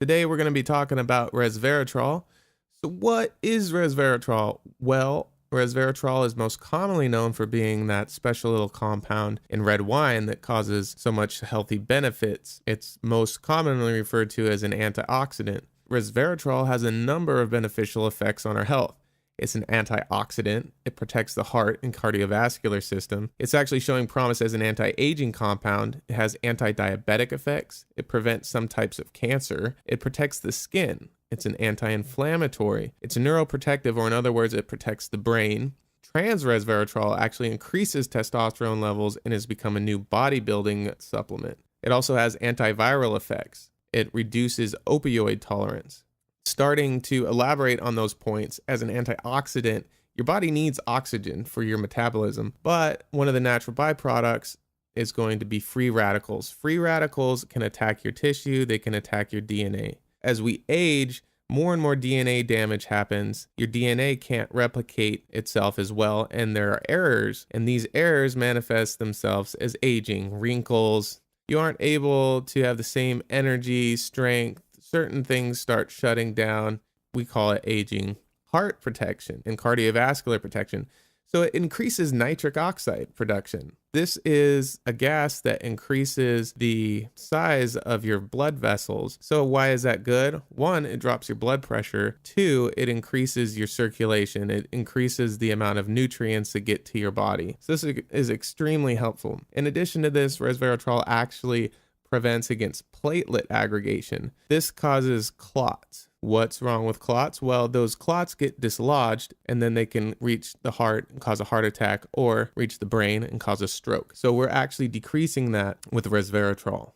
Today we're going to be talking about resveratrol. So what is resveratrol? Well, resveratrol is most commonly known for being that special little compound in red wine that causes so much healthy benefits. It's most commonly referred to as an antioxidant. Resveratrol has a number of beneficial effects on our health. It's an antioxidant. It protects the heart and cardiovascular system. It's actually showing promise as an anti-aging compound. It has anti-diabetic effects. It prevents some types of cancer. It protects the skin. It's an anti-inflammatory. It's a neuroprotective, or in other words, it protects the brain. Trans-Resveratrol actually increases testosterone levels and has become a new bodybuilding supplement. It also has antiviral effects. It reduces opioid tolerance. Starting to elaborate on those points, as an antioxidant, your body needs oxygen for your metabolism, but one of the natural byproducts is going to be free radicals. Free radicals can attack your tissue, they can attack your DNA. As we age, more and more DNA damage happens. Your DNA can't replicate itself as well, and there are errors, and these errors manifest themselves as aging, wrinkles. You aren't able to have the same energy, strength. Certain things start shutting down. We call it aging. Heart protection and cardiovascular protection. So it increases nitric oxide production. This is a gas that increases the size of your blood vessels. So why is that good? One, it drops your blood pressure. Two, it increases your circulation. It increases the amount of nutrients that get to your body. So this is extremely helpful. In addition to this, resveratrol actually prevents against platelet aggregation. This causes clots. What's wrong with clots? Well, those clots get dislodged and then they can reach the heart and cause a heart attack, or reach the brain and cause a stroke. So we're actually decreasing that with resveratrol.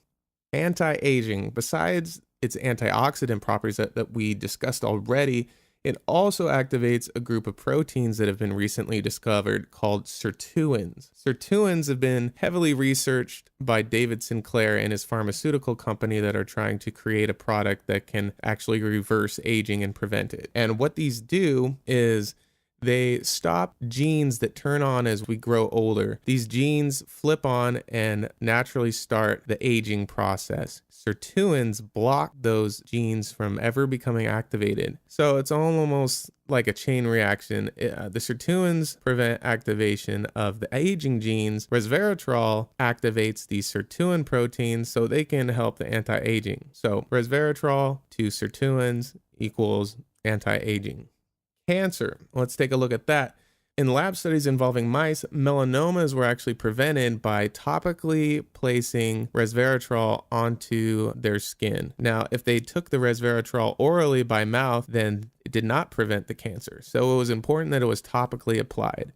Anti-aging, besides its antioxidant properties that we discussed already, it also activates a group of proteins that have been recently discovered called sirtuins. Sirtuins have been heavily researched by David Sinclair and his pharmaceutical company that are trying to create a product that can actually reverse aging and prevent it. And what these do is they stop genes that turn on as we grow older. These genes flip on and naturally start the aging process. Sirtuins block those genes from ever becoming activated. So it's almost like a chain reaction. The sirtuins prevent activation of the aging genes. Resveratrol activates these sirtuin proteins so they can help the anti-aging. So resveratrol to sirtuins equals anti-aging. Cancer. Let's take a look at that. In lab studies involving mice, melanomas were actually prevented by topically placing resveratrol onto their skin. Now, if they took the resveratrol orally by mouth, then it did not prevent the cancer. So it was important that it was topically applied.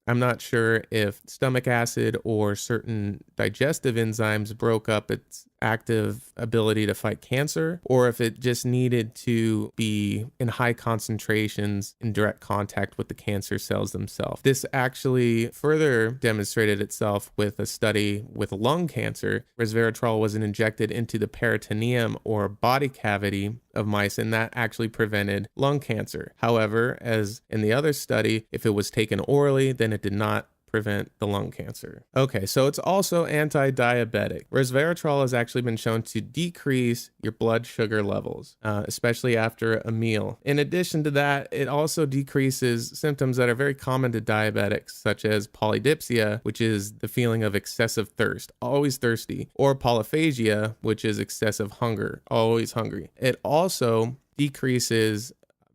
I'm not sure if stomach acid or certain digestive enzymes broke up its active ability to fight cancer, or if it just needed to be in high concentrations in direct contact with the cancer cells themselves. This actually further demonstrated itself with a study with lung cancer. Resveratrol was injected into the peritoneum or body cavity of mice, and that actually prevented lung cancer. However, as in the other study, if it was taken orally, then it did not prevent the lung cancer. Okay, so it's also anti-diabetic. Resveratrol has actually been shown to decrease your blood sugar levels, especially after a meal. In addition to that, it also decreases symptoms that are very common to diabetics, such as polydipsia, which is the feeling of excessive thirst, always thirsty, or polyphagia, which is excessive hunger, always hungry. It also decreases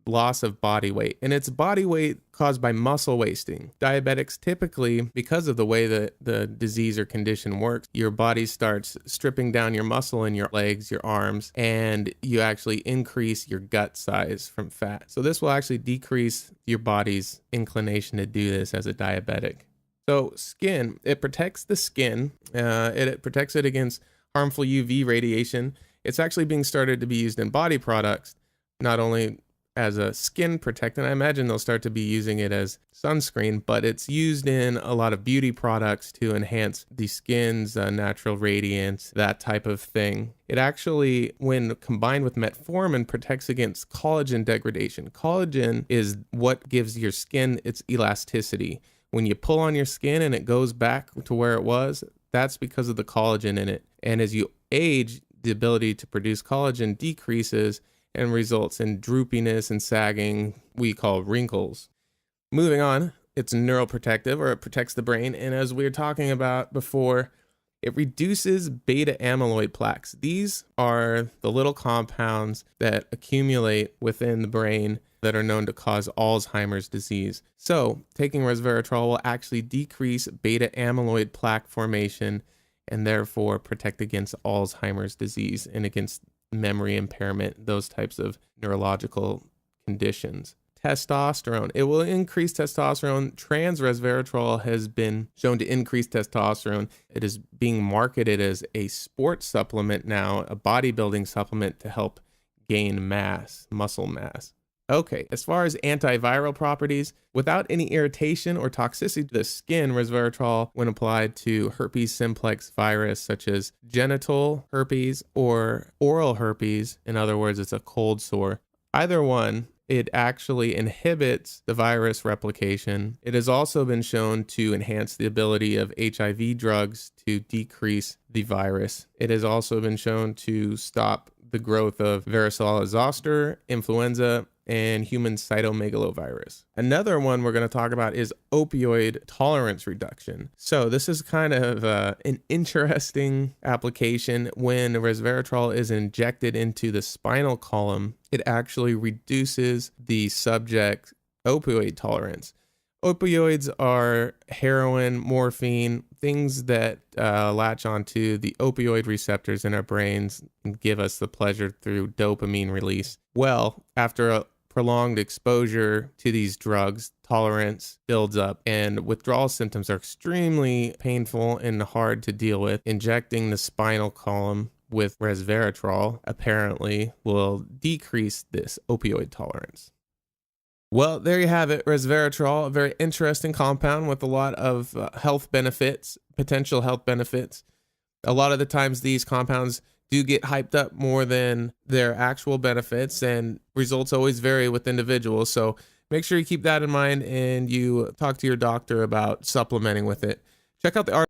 loss of body weight, and it's body weight caused by muscle wasting. Diabetics typically, because of the way that the disease or condition works, your body starts stripping down your muscle in your legs, your arms, and you actually increase your gut size from fat. So this will actually decrease your body's inclination to do this as a diabetic. So skin, it protects the skin. It protects it against harmful UV radiation. It's actually being started to be used in body products, not only as a skin protectant. I imagine they'll start to be using it as sunscreen, but it's used in a lot of beauty products to enhance the skin's natural radiance, that type of thing. It actually, when combined with metformin, protects against collagen degradation. Collagen is what gives your skin its elasticity. When you pull on your skin and it goes back to where it was, that's because of the collagen in it. And as you age, the ability to produce collagen decreases and results in droopiness and sagging we call wrinkles. Moving on, it's neuroprotective, or it protects the brain. And as we were talking about before, it reduces beta amyloid plaques. These are the little compounds that accumulate within the brain that are known to cause Alzheimer's disease. So taking resveratrol will actually decrease beta amyloid plaque formation and therefore protect against Alzheimer's disease and against memory impairment, those types of neurological conditions. Testosterone. It will increase testosterone. Trans-Resveratrol has been shown to increase testosterone. It is being marketed as a sports supplement now, a bodybuilding supplement to help gain mass, muscle mass. Okay, as far as antiviral properties, without any irritation or toxicity to the skin, resveratrol, when applied to herpes simplex virus, such as genital herpes or oral herpes, in other words, it's a cold sore, either one, it actually inhibits the virus replication. It has also been shown to enhance the ability of HIV drugs to decrease the virus. It has also been shown to stop the growth of Varicella-Zoster, influenza, and human cytomegalovirus. Another one we're going to talk about is opioid tolerance reduction. So this is kind of an interesting application. When resveratrol is injected into the spinal column, it actually reduces the subject's opioid tolerance. Opioids are heroin, morphine, things that latch onto the opioid receptors in our brains and give us the pleasure through dopamine release. Well, after a prolonged exposure to these drugs, tolerance builds up and withdrawal symptoms are extremely painful and hard to deal with. Injecting the spinal column with resveratrol apparently will decrease this opioid tolerance. Well, there you have it, resveratrol, a very interesting compound with a lot of health benefits, potential health benefits. A lot of the times these compounds do get hyped up more than their actual benefits, and results always vary with individuals. So make sure you keep that in mind and you talk to your doctor about supplementing with it. Check out the article